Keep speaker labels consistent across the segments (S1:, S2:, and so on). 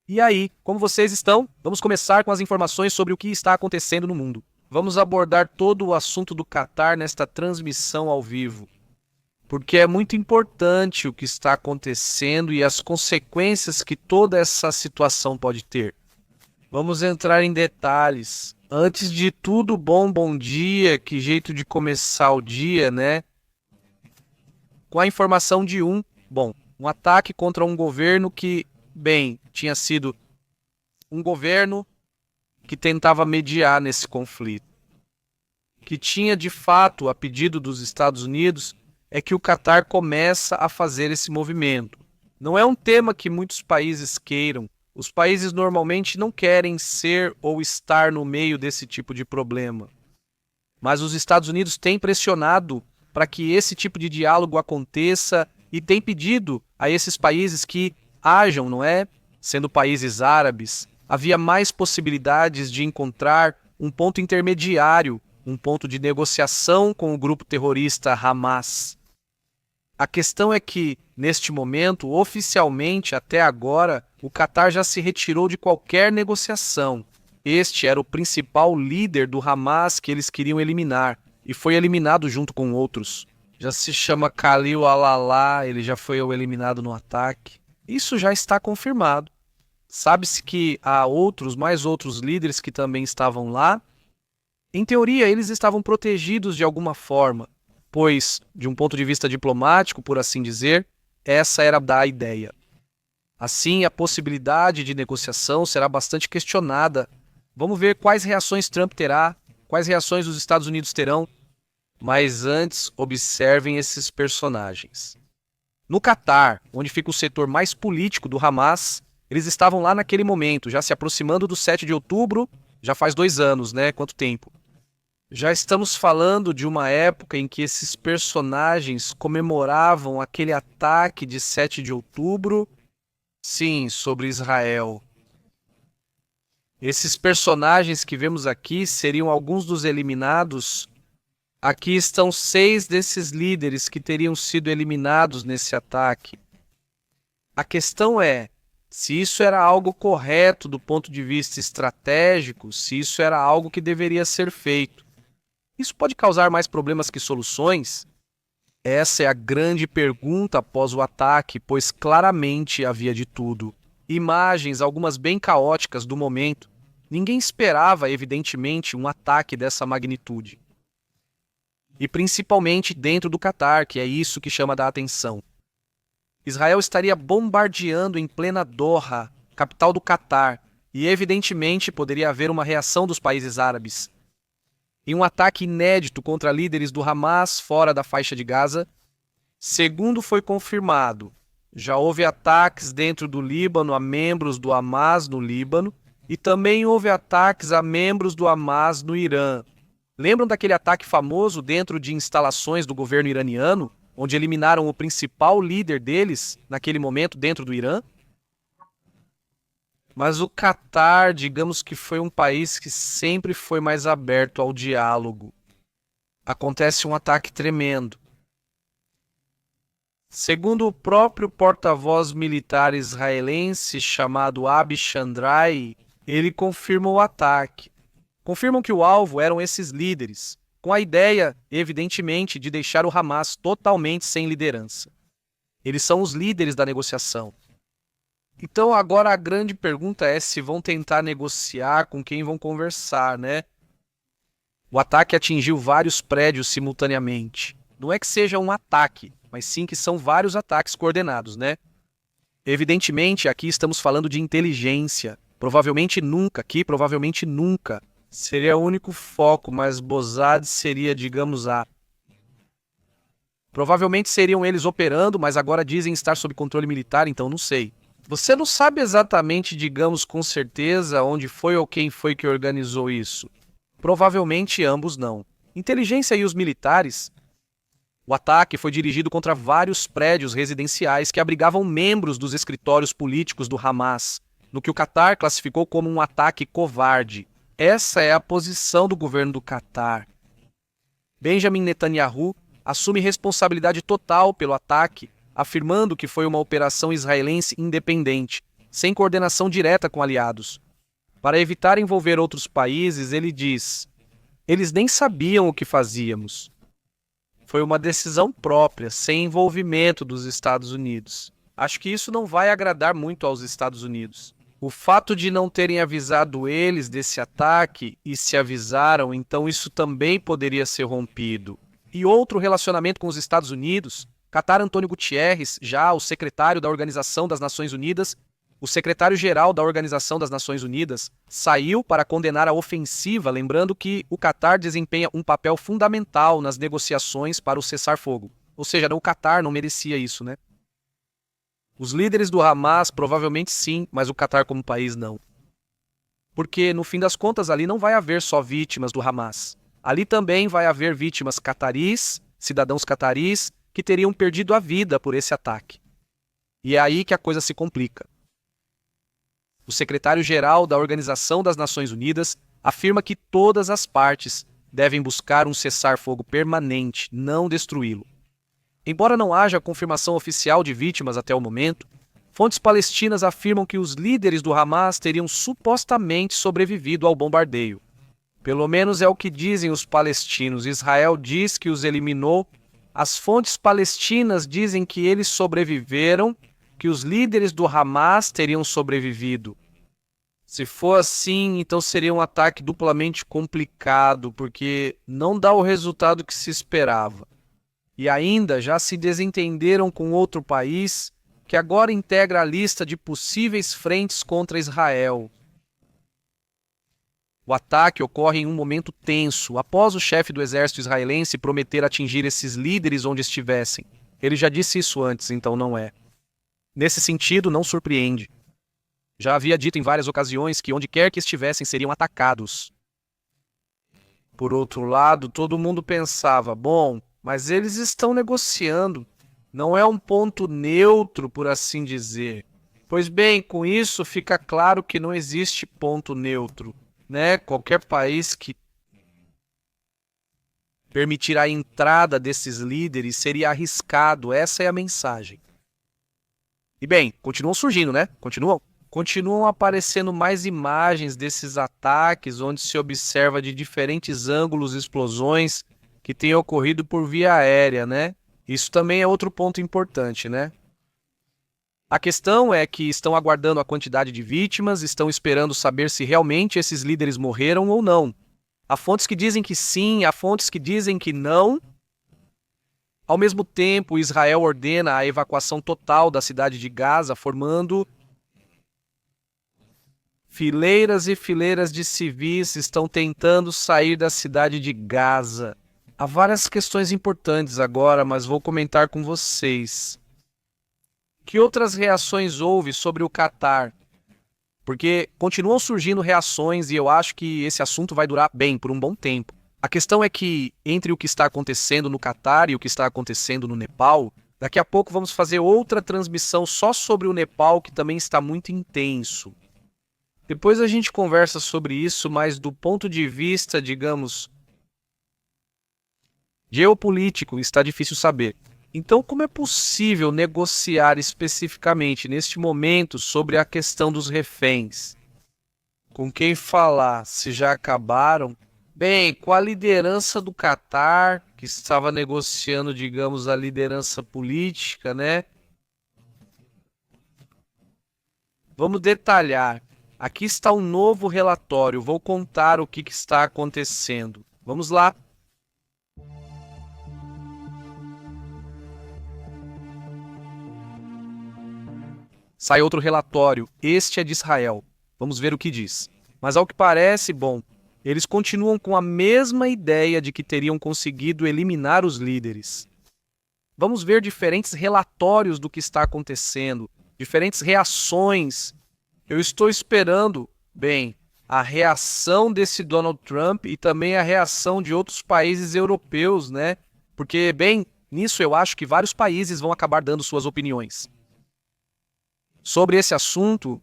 S1: E aí, como vocês estão? Vamos começar com as informações sobre o que está acontecendo no mundo. Vamos abordar todo o assunto do Catar nesta transmissão ao vivo, porque é muito importante o que está acontecendo e as consequências que toda essa situação pode ter. Vamos entrar em detalhes. Antes de tudo, bom dia, que jeito de começar o dia, né? Com a informação de um ataque contra um governo que, bem, tinha sido um governo que tentava mediar nesse conflito. Que tinha de fato, a pedido dos Estados Unidos, é que o Catar começa a fazer esse movimento. Não é um tema que muitos países queiram. Os países normalmente não querem ser ou estar no meio desse tipo de problema. Mas os Estados Unidos têm pressionado para que esse tipo de diálogo aconteça e têm pedido a esses países que hajam, não é? Sendo países árabes, havia mais possibilidades de encontrar um ponto intermediário, um ponto de negociação com o grupo terrorista Hamas. A questão é que, neste momento, oficialmente, até agora, o Catar já se retirou de qualquer negociação. Este era o principal líder do Hamas que eles queriam eliminar, e foi eliminado junto com outros. Já se chama Khalil al-Alá, ele já foi eliminado no ataque. Isso já está confirmado. Sabe-se que há mais outros líderes que também estavam lá. Em teoria, eles estavam protegidos de alguma forma, pois, de um ponto de vista diplomático, por assim dizer, essa era a ideia. Assim, a possibilidade de negociação será bastante questionada. Vamos ver quais reações Trump terá, quais reações os Estados Unidos terão, mas antes, observem esses personagens. No Catar, onde fica o setor mais político do Hamas, eles estavam lá naquele momento, já se aproximando do 7 de outubro, já faz 2 anos, né? Quanto tempo? Já estamos falando de uma época em que esses personagens comemoravam aquele ataque de 7 de outubro, sim, sobre Israel. Esses personagens que vemos aqui seriam alguns dos eliminados. Aqui estão 6 desses líderes que teriam sido eliminados nesse ataque. A questão é, se isso era algo correto do ponto de vista estratégico, se isso era algo que deveria ser feito. Isso pode causar mais problemas que soluções? Essa é a grande pergunta após o ataque, pois claramente havia de tudo. Imagens, algumas bem caóticas do momento. Ninguém esperava, evidentemente, um ataque dessa magnitude. E principalmente dentro do Catar, que é isso que chama a atenção. Israel estaria bombardeando em plena Doha, capital do Catar, e evidentemente poderia haver uma reação dos países árabes. Em um ataque inédito contra líderes do Hamas fora da faixa de Gaza. Segundo foi confirmado, já houve ataques dentro do Líbano a membros do Hamas no Líbano e também houve ataques a membros do Hamas no Irã. Lembram daquele ataque famoso dentro de instalações do governo iraniano, onde eliminaram o principal líder deles naquele momento dentro do Irã? Mas o Catar, digamos que foi um país que sempre foi mais aberto ao diálogo. Acontece um ataque tremendo. Segundo o próprio porta-voz militar israelense chamado Abi Chandrai, ele confirma o ataque. Confirmam que o alvo eram esses líderes, com a ideia, evidentemente, de deixar o Hamas totalmente sem liderança. Eles são os líderes da negociação. Então agora a grande pergunta é se vão tentar negociar com quem vão conversar, né? O ataque atingiu vários prédios simultaneamente. Não é que seja um ataque, mas sim que são vários ataques coordenados, né? Evidentemente, aqui estamos falando de inteligência. Provavelmente nunca, seria o único foco, mas Mossad seria, digamos, Provavelmente seriam eles operando, mas agora dizem estar sob controle militar, então não sei. Você não sabe exatamente, digamos com certeza, onde foi ou quem foi que organizou isso. Provavelmente ambos não. Inteligência e os militares. O ataque foi dirigido contra vários prédios residenciais que abrigavam membros dos escritórios políticos do Hamas, no que o Catar classificou como um ataque covarde. Essa é a posição do governo do Catar. Benjamin Netanyahu assume responsabilidade total pelo ataque, afirmando que foi uma operação israelense independente. sem coordenação direta com aliados. Para evitar envolver outros países, ele diz: eles nem sabiam o que fazíamos. Foi uma decisão própria, sem envolvimento dos Estados Unidos. Acho que isso não vai agradar muito aos Estados Unidos. O fato de não terem avisado eles desse ataque e se avisaram, então isso também poderia ser rompido. E outro relacionamento com os Estados Unidos, Qatar Antônio Gutierrez, já o secretário da Organização das Nações Unidas, o secretário-geral da Organização das Nações Unidas, saiu para condenar a ofensiva, lembrando que o Qatar desempenha um papel fundamental nas negociações para o cessar-fogo. Ou seja, o Qatar não merecia isso, né? Os líderes do Hamas provavelmente sim, mas o Qatar como país não. Porque, no fim das contas, ali não vai haver só vítimas do Hamas. Ali também vai haver vítimas cataris, cidadãos cataris, que teriam perdido a vida por esse ataque. E é aí que a coisa se complica. O secretário-geral da Organização das Nações Unidas afirma que todas as partes devem buscar um cessar-fogo permanente, não destruí-lo. Embora não haja confirmação oficial de vítimas até o momento, fontes palestinas afirmam que os líderes do Hamas teriam supostamente sobrevivido ao bombardeio. Pelo menos é o que dizem os palestinos. Israel diz que os eliminou. As fontes palestinas dizem que eles sobreviveram, que os líderes do Hamas teriam sobrevivido. Se for assim, então seria um ataque duplamente complicado, porque não dá o resultado que se esperava. E ainda já se desentenderam com outro país que agora integra a lista de possíveis frentes contra Israel. O ataque ocorre em um momento tenso, após o chefe do exército israelense prometer atingir esses líderes onde estivessem. Ele já disse isso antes, então não é. Nesse sentido, não surpreende. Já havia dito em várias ocasiões que onde quer que estivessem seriam atacados. Por outro lado, todo mundo pensava, bom, mas eles estão negociando. Não é um ponto neutro, por assim dizer. Pois bem, com isso fica claro que não existe ponto neutro, né? Qualquer país que permitir a entrada desses líderes seria arriscado. Essa é a mensagem. E bem, continuam surgindo, né? Continuam aparecendo mais imagens desses ataques, onde se observa de diferentes ângulos explosões que têm ocorrido por via aérea, né? Isso também é outro ponto importante, né? A questão é que estão aguardando a quantidade de vítimas, estão esperando saber se realmente esses líderes morreram ou não. Há fontes que dizem que sim, há fontes que dizem que não. Ao mesmo tempo, Israel ordena a evacuação total da cidade de Gaza, formando fileiras e fileiras de civis estão tentando sair da cidade de Gaza. Há várias questões importantes agora, mas vou comentar com vocês. Que outras reações houve sobre o Qatar? Porque continuam surgindo reações e eu acho que esse assunto vai durar bem por um bom tempo. A questão é que, entre o que está acontecendo no Qatar e o que está acontecendo no Nepal, daqui a pouco vamos fazer outra transmissão só sobre o Nepal, que também está muito intenso. Depois a gente conversa sobre isso, mas do ponto de vista, digamos, geopolítico, está difícil saber. Então, como é possível negociar especificamente neste momento sobre a questão dos reféns? Com quem falar? Se já acabaram? Bem, com a liderança do Qatar, que estava negociando, digamos, a liderança política, né? Vamos detalhar. Aqui está um novo relatório. Vou contar o que está acontecendo. Vamos lá. Sai outro relatório. Este é de Israel. Vamos ver o que diz. Mas ao que parece, bom, eles continuam com a mesma ideia de que teriam conseguido eliminar os líderes. Vamos ver diferentes relatórios do que está acontecendo, diferentes reações. Eu estou esperando, bem, a reação desse Donald Trump e também a reação de outros países europeus, né? Porque, bem, nisso eu acho que vários países vão acabar dando suas opiniões. Sobre esse assunto,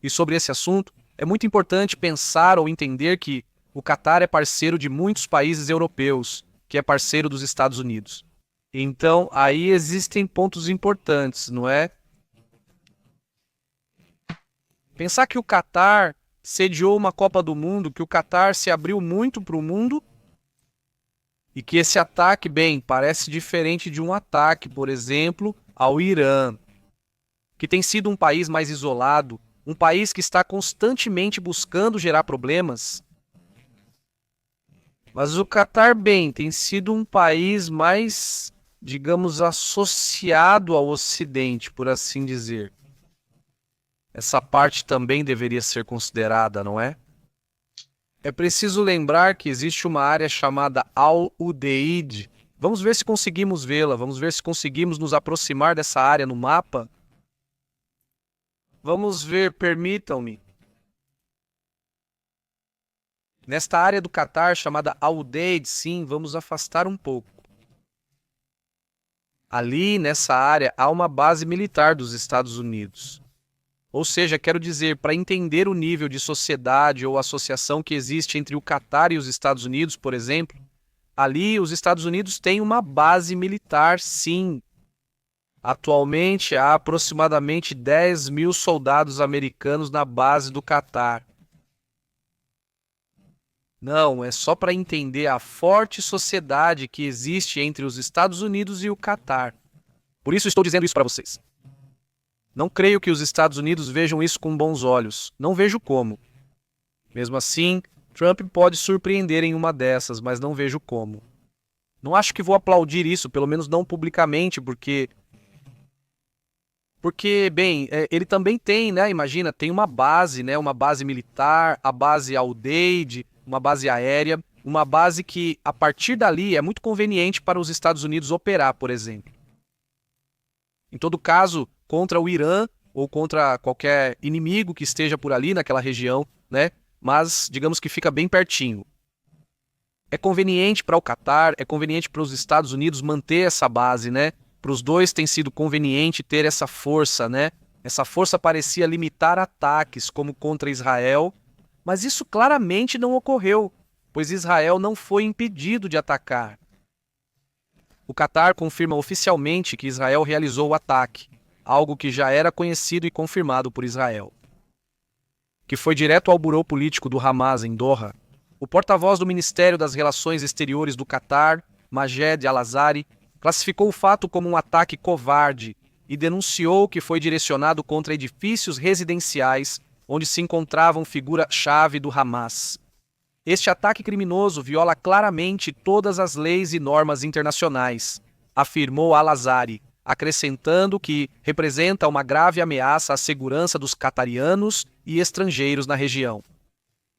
S1: é muito importante pensar ou entender que o Qatar é parceiro de muitos países europeus, que é parceiro dos Estados Unidos. Então, aí existem pontos importantes, não é? Pensar que o Catar sediou uma Copa do Mundo, que o Catar se abriu muito para o mundo e que esse ataque, bem, parece diferente de um ataque, por exemplo, ao Irã, que tem sido um país mais isolado, um país que está constantemente buscando gerar problemas. Mas o Catar, bem, tem sido um país mais, digamos, associado ao Ocidente, por assim dizer. Essa parte também deveria ser considerada, não é? É preciso lembrar que existe uma área chamada Al-Udeid. Vamos ver se conseguimos vê-la, vamos ver se conseguimos nos aproximar dessa área no mapa. Vamos ver, permitam-me. Nesta área do Catar chamada Al-Udeid, sim, vamos afastar um pouco. Ali, nessa área, há uma base militar dos Estados Unidos. Ou seja, quero dizer, para entender o nível de sociedade ou associação que existe entre o Catar e os Estados Unidos, por exemplo, ali os Estados Unidos têm uma base militar, sim. Atualmente há aproximadamente 10 mil soldados americanos na base do Catar. Não, é só para entender a forte sociedade que existe entre os Estados Unidos e o Catar. Por isso estou dizendo isso para vocês. Não creio que os Estados Unidos vejam isso com bons olhos. Não vejo como. Mesmo assim, Trump pode surpreender em uma dessas, mas não vejo como. Não acho que vou aplaudir isso, pelo menos não publicamente, porque, bem, ele também tem, né? Imagina, tem uma base, né? Uma base militar, a base Al-Udeid, uma base aérea, uma base que, a partir dali, é muito conveniente para os Estados Unidos operar, por exemplo. Em todo caso, contra o Irã ou contra qualquer inimigo que esteja por ali naquela região, né? Mas digamos que fica bem pertinho. É conveniente para o Catar, é conveniente para os Estados Unidos manter essa base, né? Para os dois tem sido conveniente ter essa força, né? Essa força parecia limitar ataques, como contra Israel, mas isso claramente não ocorreu, pois Israel não foi impedido de atacar. O Catar confirma oficialmente que Israel realizou o ataque, algo que já era conhecido e confirmado por Israel. Que foi direto ao burô político do Hamas em Doha. O porta-voz do Ministério das Relações Exteriores do Catar, Majed Al-Azari, classificou o fato como um ataque covarde e denunciou que foi direcionado contra edifícios residenciais onde se encontravam figura-chave do Hamas. Este ataque criminoso viola claramente todas as leis e normas internacionais, afirmou Al-Azari, acrescentando que representa uma grave ameaça à segurança dos catarianos e estrangeiros na região.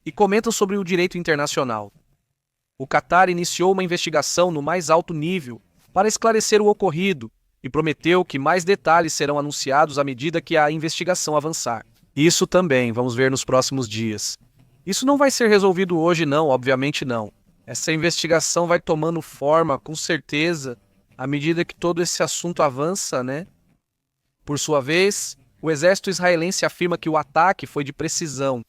S1: E comenta sobre o direito internacional. O Catar iniciou uma investigação no mais alto nível para esclarecer o ocorrido e prometeu que mais detalhes serão anunciados à medida que a investigação avançar. Isso também vamos ver nos próximos dias. Isso não vai ser resolvido hoje não, obviamente não. Essa investigação vai tomando forma, com certeza, à medida que todo esse assunto avança, né? Por sua vez, o exército israelense afirma que o ataque foi de precisão,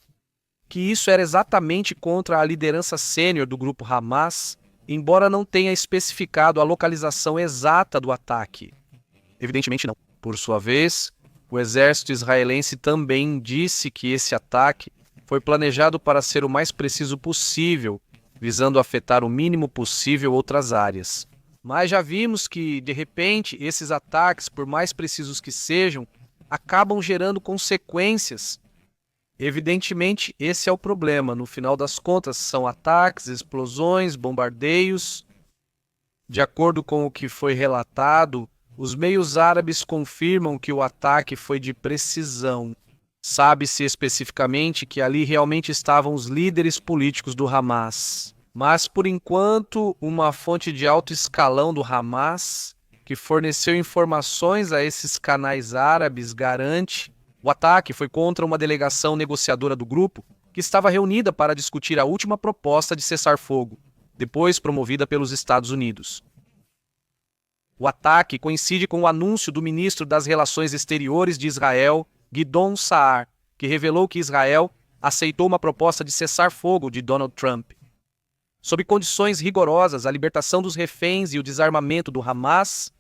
S1: que isso era exatamente contra a liderança sênior do grupo Hamas, embora não tenha especificado a localização exata do ataque. Evidentemente não. Por sua vez, o exército israelense também disse que esse ataque foi planejado para ser o mais preciso possível, visando afetar o mínimo possível outras áreas. Mas já vimos que, de repente, esses ataques, por mais precisos que sejam, acabam gerando consequências. Evidentemente, esse é o problema. No final das contas, são ataques, explosões, bombardeios. De acordo com o que foi relatado, os meios árabes confirmam que o ataque foi de precisão. Sabe-se especificamente que ali realmente estavam os líderes políticos do Hamas. Mas, por enquanto, uma fonte de alto escalão do Hamas, que forneceu informações a esses canais árabes, garante o ataque foi contra uma delegação negociadora do grupo que estava reunida para discutir a última proposta de cessar-fogo, depois promovida pelos Estados Unidos. O ataque coincide com o anúncio do ministro das Relações Exteriores de Israel, Gideon Saar, que revelou que Israel aceitou uma proposta de cessar-fogo de Donald Trump. Sob condições rigorosas, a libertação dos reféns e o desarmamento do Hamas.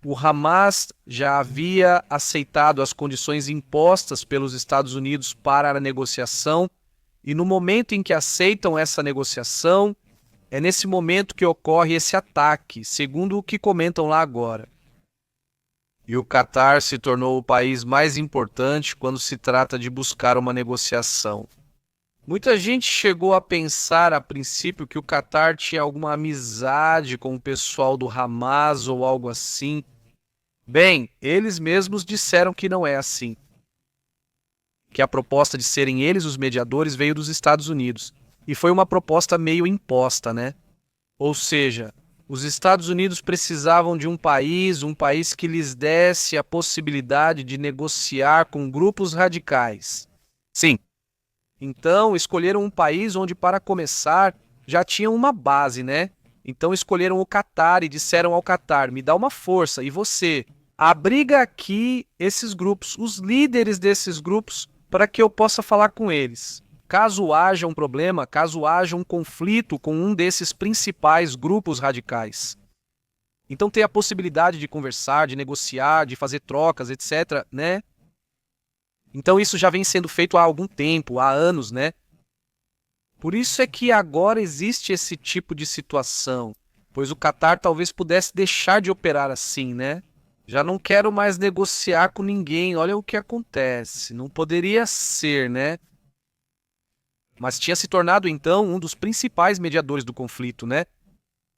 S1: O Hamas já havia aceitado as condições impostas pelos Estados Unidos para a negociação, e no momento em que aceitam essa negociação, é nesse momento que ocorre esse ataque, segundo o que comentam lá agora. E o Catar se tornou o país mais importante quando se trata de buscar uma negociação. Muita gente chegou a pensar a princípio que o Catar tinha alguma amizade com o pessoal do Hamas ou algo assim. Bem, eles mesmos disseram que não é assim. Que a proposta de serem eles os mediadores veio dos Estados Unidos. E foi uma proposta meio imposta, né? Ou seja, os Estados Unidos precisavam de um país que lhes desse a possibilidade de negociar com grupos radicais. Sim. Então, escolheram um país onde, para começar, já tinham uma base, né? Então, escolheram o Catar e disseram ao Catar: me dá uma força, e você abriga aqui esses grupos, os líderes desses grupos, para que eu possa falar com eles. Caso haja um problema, caso haja um conflito com um desses principais grupos radicais. Então ter a possibilidade de conversar, de negociar, de fazer trocas, etc, né? Então isso já vem sendo feito há algum tempo, há anos, né? Por isso é que agora existe esse tipo de situação, pois o Catar talvez pudesse deixar de operar assim, né? Já não quero mais negociar com ninguém, olha o que acontece. Não poderia ser, né? Mas tinha se tornado então um dos principais mediadores do conflito, né?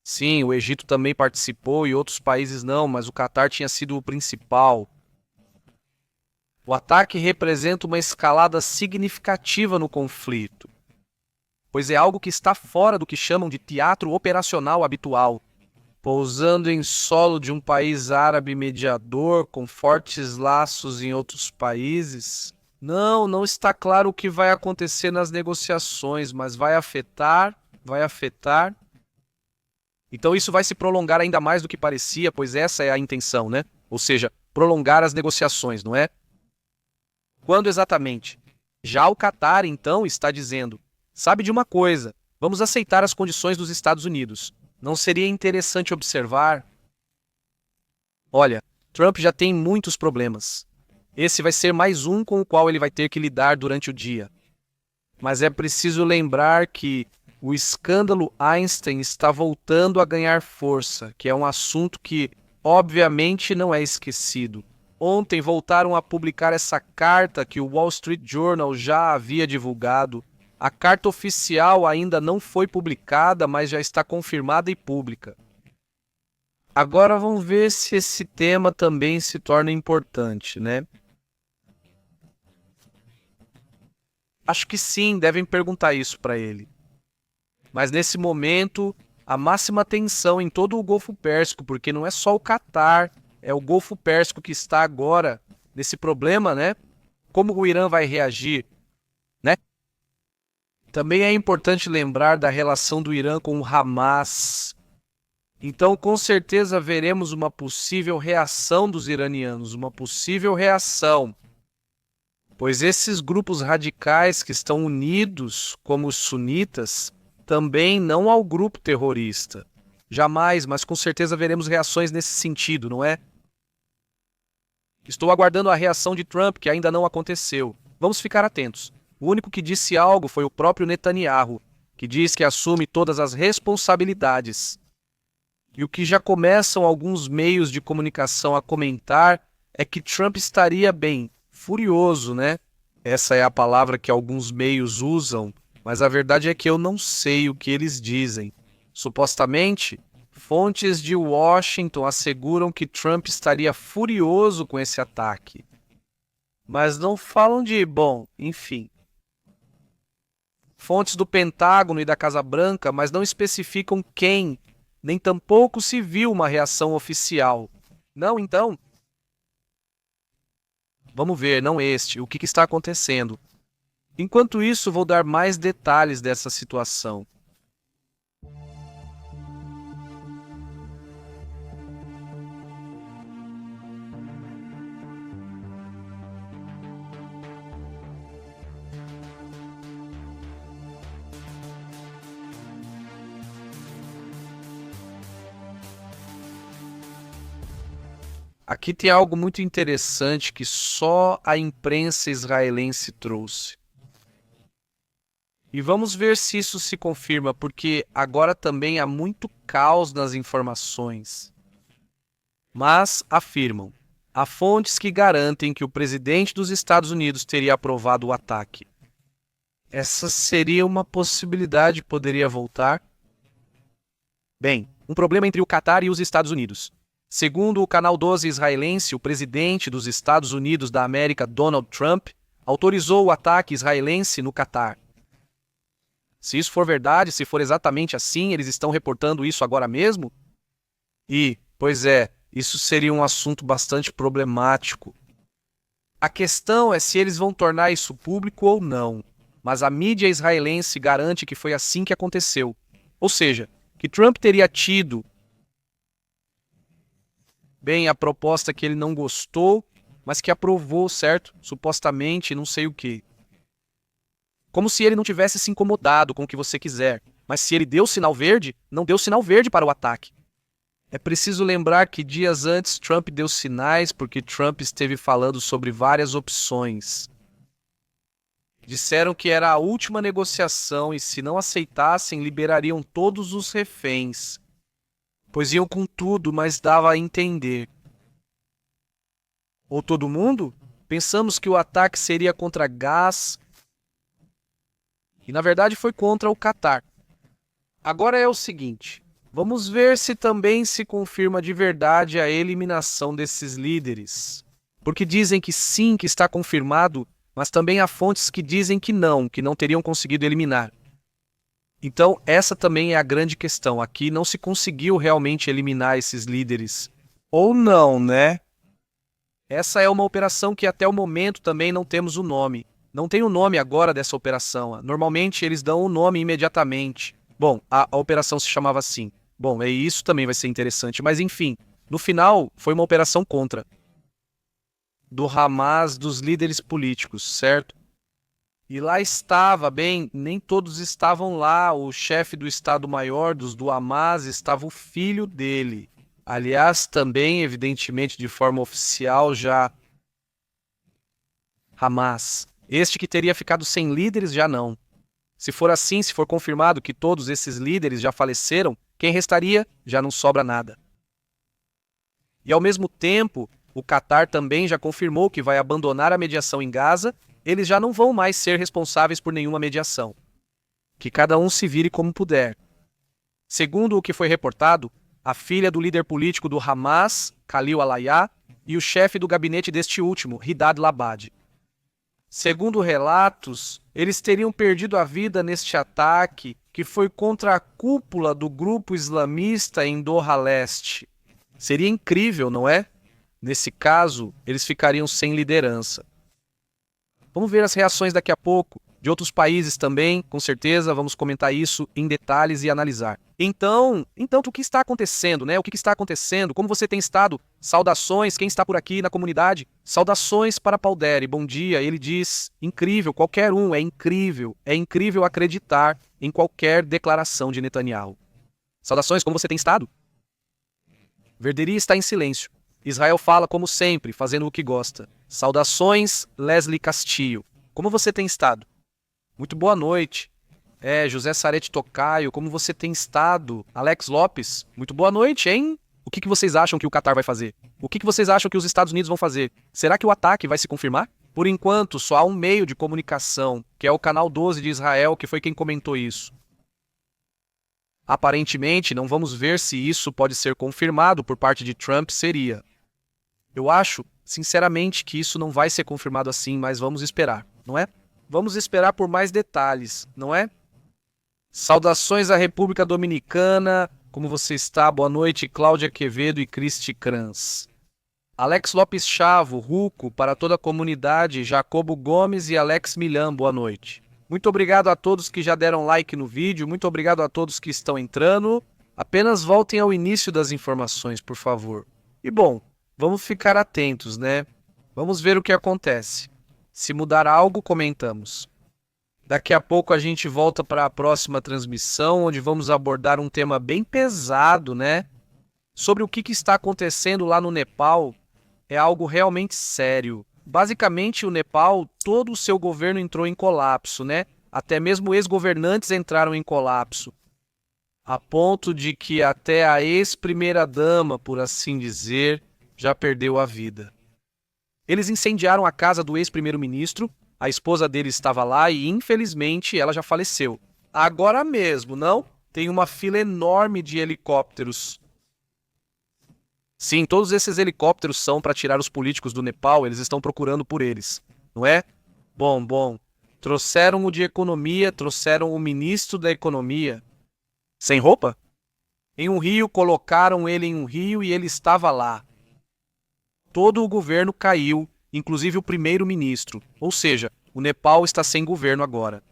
S1: Sim, o Egito também participou e outros países não, mas o Catar tinha sido o principal. O ataque representa uma escalada significativa no conflito, pois é algo que está fora do que chamam de teatro operacional habitual, pousando em solo de um país árabe mediador com fortes laços em outros países. Não está claro o que vai acontecer nas negociações, mas vai afetar. Então isso vai se prolongar ainda mais do que parecia, pois essa é a intenção, né? Ou seja, prolongar as negociações, não é? Quando exatamente? Já o Catar, então, está dizendo: sabe de uma coisa, vamos aceitar as condições dos Estados Unidos. Não seria interessante observar? Olha, Trump já tem muitos problemas. Esse vai ser mais um com o qual ele vai ter que lidar durante o dia. Mas é preciso lembrar que o escândalo Einstein está voltando a ganhar força, que é um assunto que, obviamente, não é esquecido. Ontem voltaram a publicar essa carta que o Wall Street Journal já havia divulgado. A carta oficial ainda não foi publicada, mas já está confirmada e pública. Agora vamos ver se esse tema também se torna importante, né? Acho que sim, devem perguntar isso para ele. Mas nesse momento, a máxima tensão em todo o Golfo Pérsico, porque não é só o Catar, é o Golfo Pérsico que está agora nesse problema, né? Como o Irã vai reagir, né? Também é importante lembrar da relação do Irã com o Hamas. Então, com certeza, veremos uma possível reação dos iranianos, uma possível reação. Pois esses grupos radicais que estão unidos, como os sunitas, também não ao grupo terrorista. Jamais, mas com certeza veremos reações nesse sentido, não é? Estou aguardando a reação de Trump, que ainda não aconteceu. Vamos ficar atentos. O único que disse algo foi o próprio Netanyahu, que diz que assume todas as responsabilidades. E o que já começam alguns meios de comunicação a comentar é que Trump estaria bem, furioso, né? Essa é a palavra que alguns meios usam, mas a verdade é que eu não sei o que eles dizem. Supostamente, fontes de Washington asseguram que Trump estaria furioso com esse ataque. Mas não falam de, bom, enfim. Fontes do Pentágono e da Casa Branca, mas não especificam quem, nem tampouco se viu uma reação oficial. Não, então? Vamos ver, não este, o que está acontecendo. Enquanto isso, vou dar mais detalhes dessa situação. Aqui tem algo muito interessante que só a imprensa israelense trouxe. E vamos ver se isso se confirma, porque agora também há muito caos nas informações. Mas afirmam: há fontes que garantem que o presidente dos Estados Unidos teria aprovado o ataque. Essa seria uma possibilidade, poderia voltar? Bem, um problema entre o Catar e os Estados Unidos. Segundo o Canal 12 israelense, o presidente dos Estados Unidos da América, Donald Trump, autorizou o ataque israelense no Catar. Se isso for verdade, se for exatamente assim, eles estão reportando isso agora mesmo? Pois é, isso seria um assunto bastante problemático. A questão é se eles vão tornar isso público ou não, mas a mídia israelense garante que foi assim que aconteceu. Ou seja, que Trump teria tido a proposta que ele não gostou, mas que aprovou, certo? Supostamente, não sei o quê. Como se ele não tivesse se incomodado com o que você quiser. Mas se ele deu sinal verde, não deu sinal verde para o ataque. É preciso lembrar que dias antes Trump deu sinais porque Trump esteve falando sobre várias opções. Disseram que era a última negociação e se não aceitassem, liberariam todos os reféns. Pois iam com tudo, mas dava a entender. Ou todo mundo? Pensamos que o ataque seria contra gás, e na verdade foi contra o Catar. Agora é o seguinte, vamos ver se também se confirma de verdade a eliminação desses líderes. Porque dizem que sim, que está confirmado, mas também há fontes que dizem que não teriam conseguido eliminar. Então essa também é a grande questão, aqui não se conseguiu realmente eliminar esses líderes. Ou não, né? Essa é uma operação que até o momento também não temos o nome. Não tem o nome agora dessa operação. Normalmente eles dão o nome imediatamente. Bom, a operação se chamava assim. Bom, isso também vai ser interessante. Mas enfim, no final foi uma operação contra. Do Hamas, dos líderes políticos, certo? E lá estava, nem todos estavam lá. O chefe do Estado-Maior do Hamas estava o filho dele. Aliás, também, evidentemente, de forma oficial já Hamas. Este que teria ficado sem líderes já não. Se for assim, se for confirmado que todos esses líderes já faleceram, quem restaria já não sobra nada. E ao mesmo tempo, o Catar também já confirmou que vai abandonar a mediação em Gaza, eles já não vão mais ser responsáveis por nenhuma mediação. Que cada um se vire como puder. Segundo o que foi reportado, a filha do líder político do Hamas, Khalil al-Hayya, e o chefe do gabinete deste último, Hidad al-Abadi. Segundo relatos, eles teriam perdido a vida neste ataque que foi contra a cúpula do grupo islamista em Doha Leste. Seria incrível, não é? Nesse caso, eles ficariam sem liderança. Vamos ver as reações daqui a pouco, de outros países também, com certeza, vamos comentar isso em detalhes e analisar. Então, o que está acontecendo, né? O que está acontecendo? Como você tem estado? Saudações, quem está por aqui na comunidade? Saudações para Pauderi, bom dia. Ele diz, incrível, qualquer um, é incrível acreditar em qualquer declaração de Netanyahu. Saudações, como você tem estado? Verderi está em silêncio. Israel fala como sempre, fazendo o que gosta. Saudações, Leslie Castillo. Como você tem estado? Muito boa noite. José Sarete Tocaio, como você tem estado? Alex Lopes, muito boa noite, hein? O que vocês acham que o Catar vai fazer? O que vocês acham que os Estados Unidos vão fazer? Será que o ataque vai se confirmar? Por enquanto, só há um meio de comunicação, que é o Canal 12 de Israel, que foi quem comentou isso. Aparentemente, não vamos ver se isso pode ser confirmado por parte de Trump, seria. Eu acho, sinceramente, que isso não vai ser confirmado assim, mas vamos esperar, não é? Vamos esperar por mais detalhes, não é? Saudações à República Dominicana, como você está? Boa noite, Cláudia Quevedo e Cristi Crans. Alex Lopes Chavo, Ruco, para toda a comunidade, Jacobo Gomes e Alex Milham, boa noite. Muito obrigado a todos que já deram like no vídeo, muito obrigado a todos que estão entrando. Apenas voltem ao início das informações, por favor. E bom, vamos ficar atentos, né? Vamos ver o que acontece. Se mudar algo, comentamos. Daqui a pouco a gente volta para a próxima transmissão, onde vamos abordar um tema bem pesado, né? Sobre o que está acontecendo lá no Nepal. é algo realmente sério. Basicamente, o Nepal, todo o seu governo entrou em colapso, né? Até mesmo ex-governantes entraram em colapso, a ponto de que até a ex-primeira-dama, por assim dizer, já perdeu a vida. Eles incendiaram a casa do ex-primeiro-ministro, a esposa dele estava lá e, infelizmente, ela já faleceu. Agora mesmo, não? Tem uma fila enorme de helicópteros. Sim, todos esses helicópteros são para tirar os políticos do Nepal, eles estão procurando por eles, não é? Bom. Trouxeram o de economia, trouxeram o ministro da economia. Sem roupa? Em um rio, colocaram ele em um rio e ele estava lá. Todo o governo caiu, inclusive o primeiro-ministro. Ou seja, o Nepal está sem governo agora.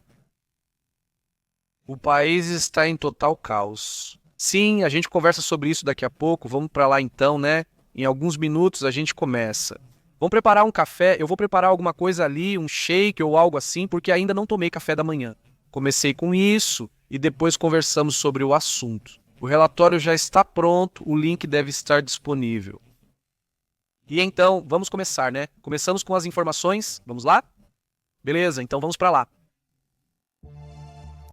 S1: O país está em total caos. Sim, a gente conversa sobre isso daqui a pouco. Vamos para lá então, né? Em alguns minutos a gente começa. Vamos preparar um café. Eu vou preparar alguma coisa ali, um shake ou algo assim, porque ainda não tomei café da manhã. Comecei com isso e depois conversamos sobre o assunto. O relatório já está pronto, o link deve estar disponível. E então, vamos começar, né? Começamos com as informações. Vamos lá? Beleza, então vamos para lá.